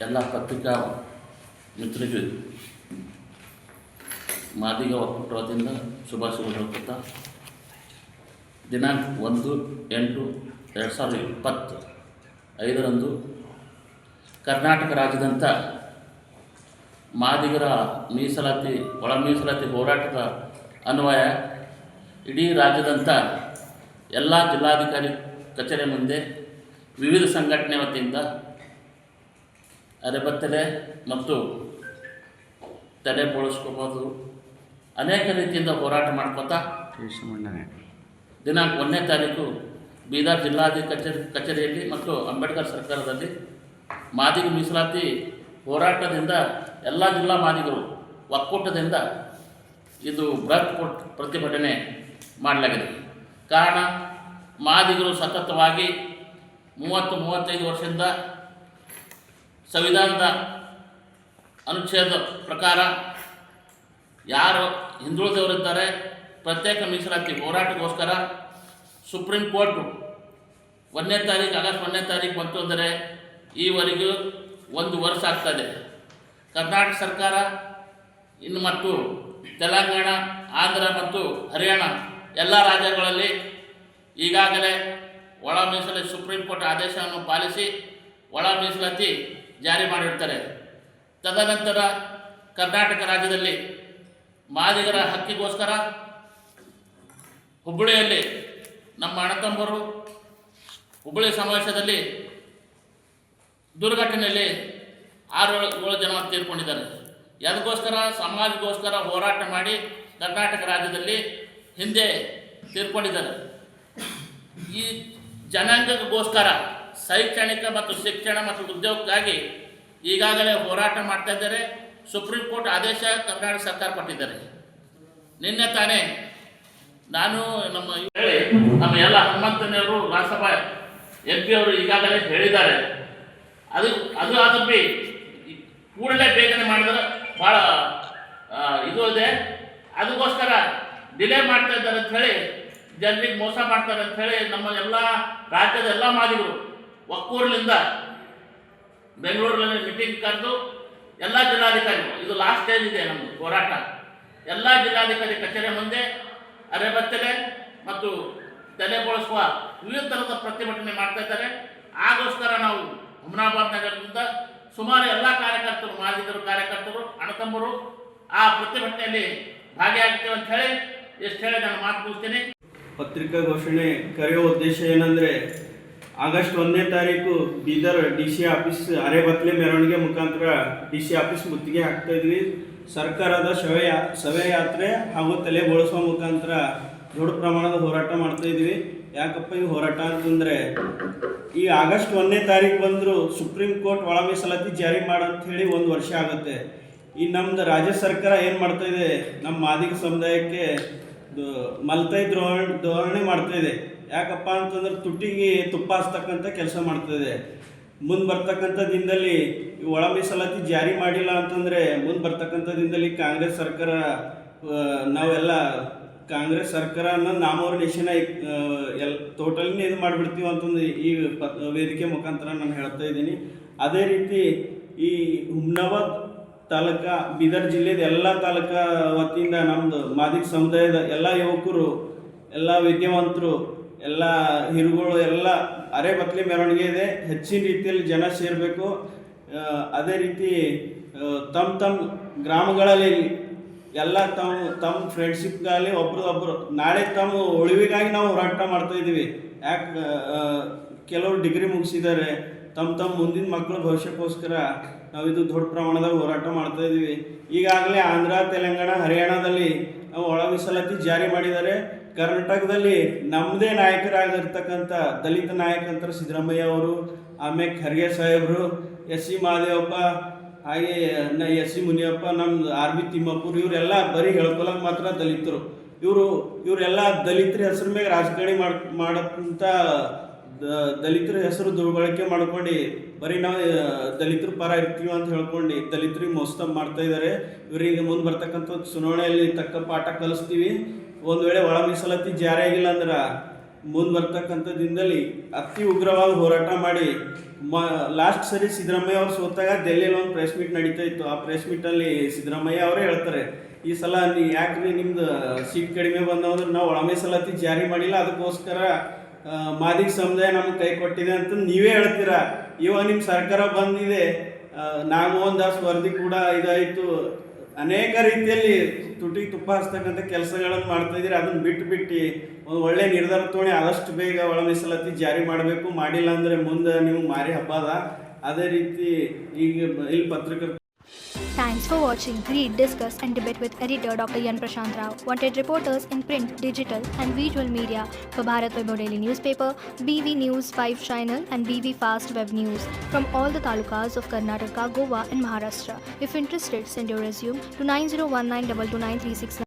ಎಲ್ಲ ಪತ್ರಿಕಾ ಮಿತ್ರರಿಗೆ ಮಾದಿಗ ಒಕ್ಕೂಟದಿಂದ ಶುಭಾಶಯಗಳು ಹೇಳ್ತಾ ದಿನಾಂಕ 1/8/2025 ಕರ್ನಾಟಕ ರಾಜ್ಯದಂಥ ಮಾದಿಗರ ಮೀಸಲಾತಿ ಒಳ ಮೀಸಲಾತಿ ಹೋರಾಟದ ಅನ್ವಯ ಇಡೀ ರಾಜ್ಯದಂಥ ಎಲ್ಲ ಜಿಲ್ಲಾಧಿಕಾರಿ ಕಚೇರಿ ಮುಂದೆ ವಿವಿಧ ಸಂಘಟನೆ ವತಿಯಿಂದ ಅರೆಬತ್ತಲೆ ಮತ್ತು ತಲೆ ಬೋಳಿಸ್ಕೋಬೋದು ಅನೇಕ ರೀತಿಯಿಂದ ಹೋರಾಟ ಮಾಡ್ಕೋತಾ ದಿನಾಂಕ 1ನೇ ತಾರೀಕು ಬೀದರ್ ಜಿಲ್ಲಾಧಿಕಾರಿ ಕಚೇರಿಯಲ್ಲಿ ಮತ್ತು ಅಂಬೇಡ್ಕರ್ ಸರ್ಕಾರದಲ್ಲಿ ಮಾದಿಗ ಮೀಸಲಾತಿ ಹೋರಾಟದಿಂದ ಎಲ್ಲ ಜಿಲ್ಲಾ ಮಾದಿಗರು ಒಕ್ಕೂಟದಿಂದ ಇದು ಬೃಹತ್ ಪ್ರತಿಭಟನೆ ಮಾಡಲಾಗಿದೆ. ಕಾರಣ ಮಾದಿಗರು ಸತತವಾಗಿ 30-35 ವರ್ಷದಿಂದ ಸಂವಿಧಾನದ ಅನುಚ್ಛೇದ ಪ್ರಕಾರ ಯಾರು ಹಿಂದುಳಿದವರಿದ್ದಾರೆ ಪ್ರತ್ಯೇಕ ಮೀಸಲಾತಿ ಹೋರಾಟಕ್ಕೋಸ್ಕರ ಸುಪ್ರೀಂ ಕೋರ್ಟು 1ನೇ ತಾರೀಕು ಆಗಸ್ಟ್ 1ನೇ ತಾರೀಕು ಬಂತು ಅಂದರೆ ಈವರೆಗೂ 1 ವರ್ಷ ಆಗ್ತದೆ. ಕರ್ನಾಟಕ ಸರ್ಕಾರ ಇನ್ನು ಮತ್ತು ತೆಲಂಗಾಣ, ಆಂಧ್ರ ಮತ್ತು ಹರಿಯಾಣ ಎಲ್ಲ ರಾಜ್ಯಗಳಲ್ಲಿ ಈಗಾಗಲೇ ಒಳ ಮೀಸಲಾತಿ ಸುಪ್ರೀಂ ಕೋರ್ಟ್ ಆದೇಶವನ್ನು ಪಾಲಿಸಿ ಒಳ ಮೀಸಲಾತಿ ಜಾರಿ ಮಾಡಿರ್ತಾರೆ. ತದನಂತರ ಕರ್ನಾಟಕ ರಾಜ್ಯದಲ್ಲಿ ಮಾದಿಗರ ಹಕ್ಕಿಗೋಸ್ಕರ ಹುಬ್ಬಳ್ಳಿಯಲ್ಲಿ ನಮ್ಮ ಅಣ್ಣತಮ್ಮರು ಹುಬ್ಬಳ್ಳಿ ಸಮಾವೇಶದಲ್ಲಿ ದುರ್ಘಟನೆಯಲ್ಲಿ 6-7 ಜನ ತೀರ್ಕೊಂಡಿದ್ದಾರೆ. ಅದಕ್ಕೋಸ್ಕರ ಸಮಾಜಗೋಸ್ಕರ ಹೋರಾಟ ಮಾಡಿ ಕರ್ನಾಟಕ ರಾಜ್ಯದಲ್ಲಿ ಹಿಂದೆ ತೀರ್ಕೊಂಡಿದ್ದಾರೆ. ಈ ಜನಾಂಗಕ್ಕೋಸ್ಕರ ಶೈಕ್ಷಣಿಕ ಮತ್ತು ಶಿಕ್ಷಣ ಮತ್ತು ಉದ್ಯೋಗಕ್ಕಾಗಿ ಈಗಾಗಲೇ ಹೋರಾಟ ಮಾಡ್ತಾ ಇದ್ದಾರೆ. ಸುಪ್ರೀಂ ಕೋರ್ಟ್ ಆದೇಶ ಕರ್ನಾಟಕ ಸರ್ಕಾರ ಕೊಟ್ಟಿದ್ದಾರೆ. ನಿನ್ನೆ ತಾನೇ ನಾನು ನಮ್ಮ ಎಲ್ಲ ಹನುಮಂತನವರು ರಾಜ್ಯಸಭಾ MP ಅವರು ಈಗಾಗಲೇ ಹೇಳಿದ್ದಾರೆ. ಅದು ಆದಪ್ಪಿ ಕೂಡಲೇ ಬೇಗನೆ ಮಾಡಿದ್ರೆ ಭಾಳ ಇದು ಇದೆ. ಅದಕ್ಕೋಸ್ಕರ ಡಿಲೇ ಮಾಡ್ತಾ ಇದ್ದಾರೆ ಅಂಥೇಳಿ, ಜನರಿಗೆ ಮೋಸ ಮಾಡ್ತಾರೆ ಅಂಥೇಳಿ ನಮ್ಮ ಎಲ್ಲ ರಾಜ್ಯದ ಎಲ್ಲ ಮಾದಿಗರು ಒಕ್ಕೂರಿನಿಂದ ಬೆಂಗಳೂರಿನಲ್ಲಿ ಮೀಟಿಂಗ್ ಕರೆದು ಎಲ್ಲ ಜಿಲ್ಲಾಧಿಕಾರಿಗಳು, ಇದು ಲಾಸ್ಟ್ ಸ್ಟೇಜ್ ಇದೆ ನಮ್ಮದು ಹೋರಾಟ, ಎಲ್ಲ ಜಿಲ್ಲಾಧಿಕಾರಿ ಕಚೇರಿ ಮುಂದೆ ಅರೆಬತ್ತಲೆ ಮತ್ತು ತಲೆ ಬೋಳಿಸುವ ವಿವಿಧ ಥರದ ಪ್ರತಿಭಟನೆ ಮಾಡ್ತಾ ಇದ್ದಾರೆ. ಆಗೋಸ್ಕರ ನಾವು ಹುಮನಾಬಾದ್ ನಗರದಿಂದ ಸುಮಾರು ಎಲ್ಲ ಕಾರ್ಯಕರ್ತರು, ಮಾದಿಗರು ಕಾರ್ಯಕರ್ತರು, ಅಣ್ಣತಮ್ಮರು ಆ ಪ್ರತಿಭಟನೆಯಲ್ಲಿ ಭಾಗಿಯಾಗ್ತೇವೆ ಅಂತ ಹೇಳಿ ಎಷ್ಟು ಹೇಳಿ ನಾನು ಮಾತು ಮುಗಿಸ್ತೀನಿ. ಪತ್ರಿಕಾ ಘೋಷಣೆ ಕರೆಯುವ ಉದ್ದೇಶ ಏನಂದರೆ, ಆಗಸ್ಟ್ 1ನೇ ತಾರೀಕು ಬೀದರ್ DC ಆಫೀಸ್ ಅರೆಬತ್ತಲೆ ಮೆರವಣಿಗೆ ಮುಖಾಂತರ DC ಆಫೀಸ್ ಮುತ್ತಿಗೆ ಹಾಕ್ತಾ ಇದ್ವಿ. ಸರ್ಕಾರದ ಶವಯಾತ್ರೆ ಹಾಗೂ ತಲೆ ಬೋಳಿಸುವ ಮುಖಾಂತರ ದೊಡ್ಡ ಪ್ರಮಾಣದ ಹೋರಾಟ ಮಾಡ್ತಾ ಇದ್ವಿ. ಯಾಕಪ್ಪ ಈ ಹೋರಾಟ ಅಂತಂದರೆ, ಈ ಆಗಸ್ಟ್ 1ನೇ ತಾರೀಕು ಬಂದರೂ ಸುಪ್ರೀಂ ಕೋರ್ಟ್ ಒಳ ಮೀಸಲಾತಿ ಜಾರಿ ಮಾಡಂತ ಹೇಳಿ 1 ವರ್ಷ ಆಗುತ್ತೆ. ಈ ನಮ್ಮದು ರಾಜ್ಯ ಸರ್ಕಾರ ಏನು ಮಾಡ್ತಾ ಇದೆ, ನಮ್ಮ ಮಾದಿಗ ಸಮುದಾಯಕ್ಕೆ ಮಲ್ತೈ ಧೋರಣೆ ಮಾಡ್ತಾ ಇದೆ. ಯಾಕಪ್ಪ ಅಂತಂದ್ರೆ ತುಟ್ಟಿಗೆ ತುಪ್ಪ ಹಚ್ತಕ್ಕಂಥ ಕೆಲಸ ಮಾಡ್ತಾಯಿದೆ. ಮುಂದೆ ಬರ್ತಕ್ಕಂಥ ದಿನದಲ್ಲಿ ಒಳ ಮೀಸಲಾತಿ ಜಾರಿ ಮಾಡಿಲ್ಲ ಅಂತಂದರೆ ಮುಂದೆ ಬರ್ತಕ್ಕಂಥ ದಿನದಲ್ಲಿ ಕಾಂಗ್ರೆಸ್ ಸರ್ಕಾರ, ನಾವೆಲ್ಲ ಕಾಂಗ್ರೆಸ್ ಸರ್ಕಾರನ ನಾಮೋರ್ನೇಷನ್ ಟೋಟಲಿನೇ ಇದು ಮಾಡಿಬಿಡ್ತೀವಿ ಅಂತಂದು ಈ ವೇದಿಕೆ ಮುಖಾಂತರ ನಾನು ಹೇಳ್ತಾ ಇದ್ದೀನಿ. ಅದೇ ರೀತಿ ಈ ಹುಮ್ನಾಬಾದ್ ತಾಲೂಕಾ ಬೀದರ್ ಜಿಲ್ಲೆದ ಎಲ್ಲ ತಾಲೂಕಾ ವತಿಯಿಂದ ನಮ್ಮದು ಮಾದಿಗ ಸಮುದಾಯದ ಎಲ್ಲ ಯುವಕರು, ಎಲ್ಲ ವಿದ್ಯಾವಂತರು, ಎಲ್ಲ ಹಿರುಗಳು ಎಲ್ಲ ಅರೆಬತ್ತಲೆ ಮೆರವಣಿಗೆ ಇದೆ. ಹೆಚ್ಚಿನ ರೀತಿಯಲ್ಲಿ ಜನ ಸೇರಬೇಕು. ಅದೇ ರೀತಿ ತಮ್ಮ ಗ್ರಾಮಗಳಲ್ಲಿ ಎಲ್ಲ ತಮ್ಮ ಫ್ರೆಂಡ್ಶಿಪ್ಗಾಗಲಿ ಒಬ್ರು ನಾಳೆ ತಮ್ಮ ಉಳಿವಿಗಾಗಿ ನಾವು ಹೋರಾಟ ಮಾಡ್ತಾಯಿದ್ದೀವಿ. ಯಾಕೆ ಕೆಲವರು ಡಿಗ್ರಿ ಮುಗಿಸಿದ್ದಾರೆ, ತಮ್ಮ ಮುಂದಿನ ಮಕ್ಕಳ ಭವಿಷ್ಯಕ್ಕೋಸ್ಕರ ನಾವು ಇದು ದೊಡ್ಡ ಪ್ರಮಾಣದಾಗ ಹೋರಾಟ ಮಾಡ್ತಾಯಿದ್ದೀವಿ. ಈಗಾಗಲೇ ಆಂಧ್ರ, ತೆಲಂಗಾಣ, ಹರಿಯಾಣದಲ್ಲಿ ನಾವು ಒಳ ಮೀಸಲಾತಿ ಜಾರಿ ಮಾಡಿದ್ದಾರೆ. ಕರ್ನಾಟಕದಲ್ಲಿ ನಮ್ಮದೇ ನಾಯಕರಾಗಿರ್ತಕ್ಕಂಥ ದಲಿತ ನಾಯಕಂತರ ಸಿದ್ದರಾಮಯ್ಯ ಅವರು, ಆಮೇಲೆ ಖರ್ಗೆ ಸಾಹೇಬರು, SC ಮಹದೇವಪ್ಪ, ಹಾಗೆ SC ಮುನಿಯಪ್ಪ, ನಮ್ಮ RB ತಿಮ್ಮಪ್ಪರು, ಇವರೆಲ್ಲ ಬರೀ ಹೇಳ್ಕೊಳಕ್ಕೆ ಮಾತ್ರ ದಲಿತರು. ಇವರೆಲ್ಲ ದಲಿತರ ಹೆಸರು ಮೇಲೆ ರಾಜಕಾರಣಿ ಮಾಡಕ್ಕಂಥ ದಲಿತರ ಹೆಸರು ದುರ್ಬಳಕೆ ಮಾಡ್ಕೊಂಡು ಬರೀ ನಾವು ದಲಿತರ ಪರ ಇರ್ತೀವಿ ಅಂತ ಹೇಳ್ಕೊಂಡು ದಲಿತರಿಗೆ ಮೋಸ ಮಾಡ್ತಾ ಇದ್ದಾರೆ. ಇವರಿಗೆ ಮುಂದೆ ಬರ್ತಕ್ಕಂಥ ಚುನಾವಣೆಯಲ್ಲಿ ತಕ್ಕ ಪಾಠ ಕಲಿಸ್ತೀವಿ. ಒಂದು ವೇಳೆ ಒಳ ಮೀಸಲಾತಿ ಜಾರಿ ಆಗಿಲ್ಲ ಅಂದ್ರೆ ಮುಂದೆ ಬರ್ತಕ್ಕಂಥ ದಿನದಲ್ಲಿ ಅತಿ ಉಗ್ರವಾಗಿ ಹೋರಾಟ ಮಾಡಿ ಲಾಸ್ಟ್ ಸರಿ ಸಿದ್ದರಾಮಯ್ಯ ಅವ್ರು ಸೋತಾಗ ದೆಹಲಿಯಲ್ಲಿ ಒಂದು ಪ್ರೆಸ್ ಮೀಟ್ ನಡೀತಾ ಇತ್ತು. ಆ ಪ್ರೆಸ್ ಮೀಟಲ್ಲಿ ಸಿದ್ದರಾಮಯ್ಯ ಅವರೇ ಹೇಳ್ತಾರೆ, ಈ ಸಲ ಯಾಕ್ರಿ ನಿಮ್ದು ಸೀಟ್ ಕಡಿಮೆ ಬಂದವಂದ್ರೆ ನಾವು ಒಳ ಮೀಸಲಾತಿ ಜಾರಿ ಮಾಡಿಲ್ಲ, ಅದಕ್ಕೋಸ್ಕರ ಮಾದಿಗ ಸಮುದಾಯ ನಮ್ಗೆ ಕೈ ಕೊಟ್ಟಿದೆ ಅಂತ ನೀವೇ ಹೇಳ್ತೀರಾ. ಇವಾಗ ನಿಮ್ಮ ಸರ್ಕಾರ ಬಂದಿದೆ, ನಾಗಮೋಹನ್ ದಾಸ್ ವರದಿ ಕೂಡ ಇದಾಯಿತು, ಅನೇಕ ರೀತಿಯಲ್ಲಿ ತುಟಿಗೆ ತುಪ್ಪ ಹಚ್ತಕ್ಕಂಥ ಕೆಲಸಗಳನ್ನು ಮಾಡ್ತಾ ಇದ್ದೀರಿ. ಅದನ್ನು ಬಿಟ್ಟು ಒಂದು ಒಳ್ಳೆ ನಿರ್ಧಾರ ತೊಗೊಂಡು ಆದಷ್ಟು ಬೇಗ ಒಳ ಮೀಸಲಾತಿ ಜಾರಿ ಮಾಡಬೇಕು. ಮಾಡಿಲ್ಲ ಅಂದರೆ ಮುಂದೆ ನೀವು ಮಾರಿ ಹಬ್ಬದ. ಅದೇ ರೀತಿ ಈಗ ಇಲ್ಲಿ ಪತ್ರಕರ್ತ. Thanks for watching. Read, discuss and debate with editor Dr. Yan Prashant Rao. Wanted reporters in print, digital and visual media for Bharat Vaibhav Daily Newspaper, BV News 5 Channel and BV Fast Web News from all the talukas of Karnataka, Goa and Maharashtra. If interested, send your resume to 9019229369.